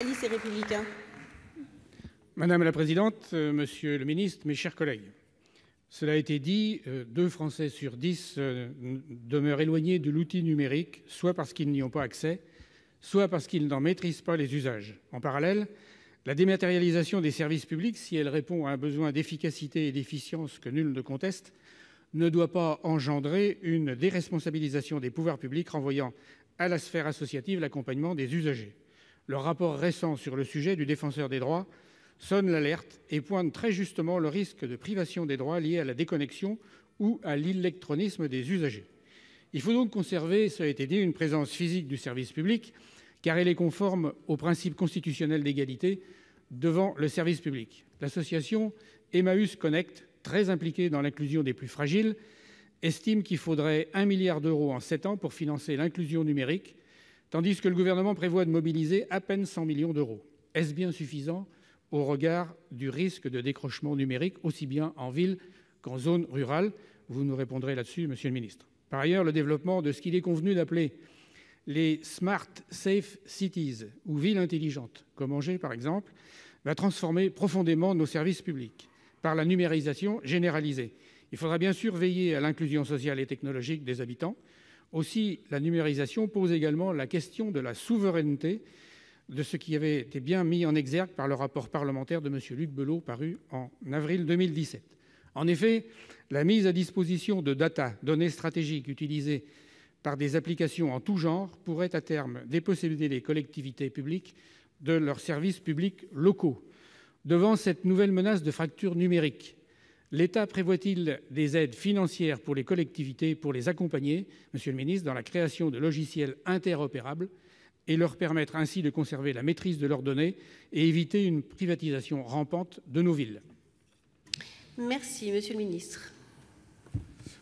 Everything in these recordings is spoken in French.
Socialistes et Républicains. Madame la présidente, monsieur le ministre, mes chers collègues, cela a été dit, 2 Français sur 10 demeurent éloignés de l'outil numérique, soit parce qu'ils n'y ont pas accès, soit parce qu'ils n'en maîtrisent pas les usages. En parallèle, la dématérialisation des services publics, si elle répond à un besoin d'efficacité et d'efficience que nul ne conteste, ne doit pas engendrer une déresponsabilisation des pouvoirs publics renvoyant à la sphère associative l'accompagnement des usagers. Le rapport récent sur le sujet du Défenseur des droits sonne l'alerte et pointe très justement le risque de privation des droits liés à la déconnexion ou à l'électronisme des usagers. Il faut donc conserver, cela a été dit, une présence physique du service public, car elle est conforme au principe constitutionnel d'égalité devant le service public. L'association Emmaüs Connect, très impliquée dans l'inclusion des plus fragiles, estime qu'il faudrait 1 milliard d'euros en 7 ans pour financer l'inclusion numérique, tandis que le gouvernement prévoit de mobiliser à peine 100 millions d'euros. Est-ce bien suffisant au regard du risque de décrochement numérique, aussi bien en ville qu'en zone rurale? Vous nous répondrez là-dessus, monsieur le ministre. Par ailleurs, le développement de ce qu'il est convenu d'appeler les Smart Safe Cities, ou villes intelligentes, comme Angers par exemple, va transformer profondément nos services publics par la numérisation généralisée. Il faudra bien sûr veiller à l'inclusion sociale et technologique des habitants. Aussi, la numérisation pose également la question de la souveraineté, de ce qui avait été bien mis en exergue par le rapport parlementaire de M. Luc Belot paru en avril 2017. En effet, la mise à disposition de données stratégiques utilisées par des applications en tout genre pourrait à terme déposséder les collectivités publiques de leurs services publics locaux. Devant cette nouvelle menace de fracture numérique, l'État prévoit-il des aides financières pour les collectivités pour les accompagner, monsieur le ministre, dans la création de logiciels interopérables et leur permettre ainsi de conserver la maîtrise de leurs données et éviter une privatisation rampante de nos villes? Merci, monsieur le ministre.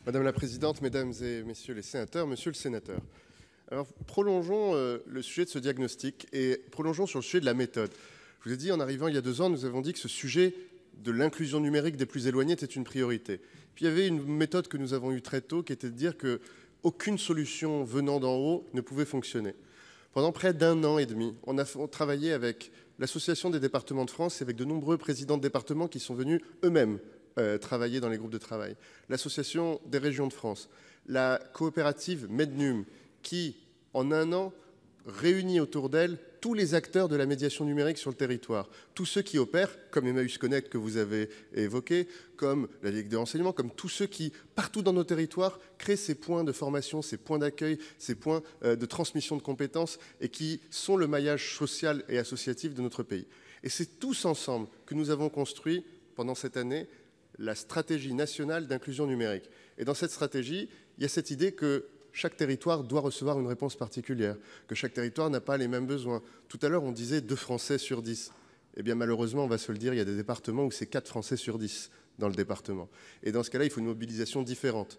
Madame la présidente, mesdames et messieurs les sénateurs, monsieur le sénateur, alors prolongeons le sujet de ce diagnostic et prolongeons sur le sujet de la méthode. Je vous ai dit, en arrivant il y a 2 ans, nous avons dit que ce sujet de l'inclusion numérique des plus éloignés était une priorité. Puis il y avait une méthode que nous avons eue très tôt qui était de dire qu'aucune solution venant d'en haut ne pouvait fonctionner. Pendant près d'1 an et demi, on a travaillé avec l'Association des départements de France et avec de nombreux présidents de départements qui sont venus eux-mêmes travailler dans les groupes de travail, l'Association des régions de France, la coopérative Mednum, qui, en 1 an, réunit autour d'elle tous les acteurs de la médiation numérique sur le territoire, tous ceux qui opèrent, comme Emmaüs Connect que vous avez évoqué, comme la Ligue de renseignement, comme tous ceux qui, partout dans nos territoires, créent ces points de formation, ces points d'accueil, ces points de transmission de compétences et qui sont le maillage social et associatif de notre pays. Et c'est tous ensemble que nous avons construit, pendant cette année, la stratégie nationale d'inclusion numérique. Et dans cette stratégie, il y a cette idée que chaque territoire doit recevoir une réponse particulière, que chaque territoire n'a pas les mêmes besoins. Tout à l'heure, on disait 2 Français sur 10. Eh bien, malheureusement, on va se le dire, il y a des départements où c'est 4 Français sur 10 dans le département. Et dans ce cas-là, il faut une mobilisation différente.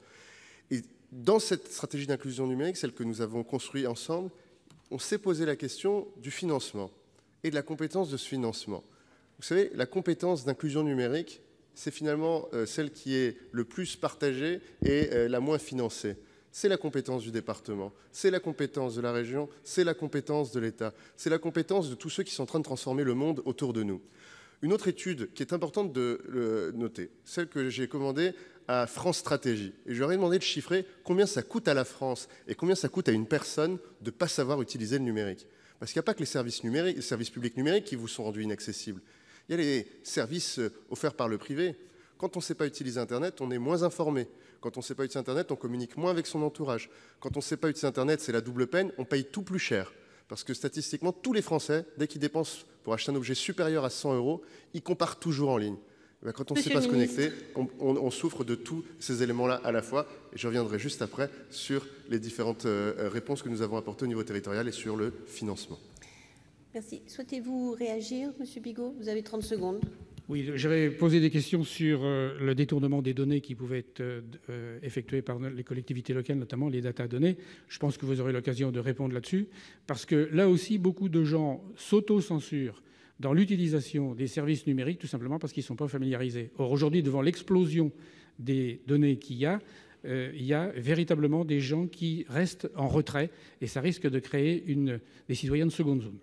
Et dans cette stratégie d'inclusion numérique, celle que nous avons construite ensemble, on s'est posé la question du financement et de la compétence de ce financement. Vous savez, la compétence d'inclusion numérique, c'est finalement celle qui est le plus partagée et la moins financée. C'est la compétence du département, c'est la compétence de la région, c'est la compétence de l'État, c'est la compétence de tous ceux qui sont en train de transformer le monde autour de nous. Une autre étude qui est importante de noter, celle que j'ai commandée à France Stratégie. Et je leur ai demandé de chiffrer combien ça coûte à la France et combien ça coûte à une personne de ne pas savoir utiliser le numérique. Parce qu'il n'y a pas que les services publics numériques qui vous sont rendus inaccessibles. Il y a les services offerts par le privé. Quand on ne sait pas utiliser Internet, on est moins informé. Quand on ne sait pas utiliser Internet, on communique moins avec son entourage. Quand on ne sait pas utiliser Internet, c'est la double peine, on paye tout plus cher. Parce que statistiquement, tous les Français, dès qu'ils dépensent pour acheter un objet supérieur à 100 €, ils comparent toujours en ligne. Quand on ne sait pas se connecter, on souffre de tous ces éléments-là à la fois. Et je reviendrai juste après sur les différentes réponses que nous avons apportées au niveau territorial et sur le financement. Merci. Souhaitez-vous réagir, monsieur Bigot? Vous avez 30 secondes. Oui, j'avais posé des questions sur le détournement des données qui pouvaient être effectuées par les collectivités locales, notamment les données. Je pense que vous aurez l'occasion de répondre là-dessus, parce que là aussi, beaucoup de gens s'auto-censurent dans l'utilisation des services numériques, tout simplement parce qu'ils ne sont pas familiarisés. Or, aujourd'hui, devant l'explosion des données qu'il y a véritablement des gens qui restent en retrait, et ça risque de créer des citoyens de seconde zone.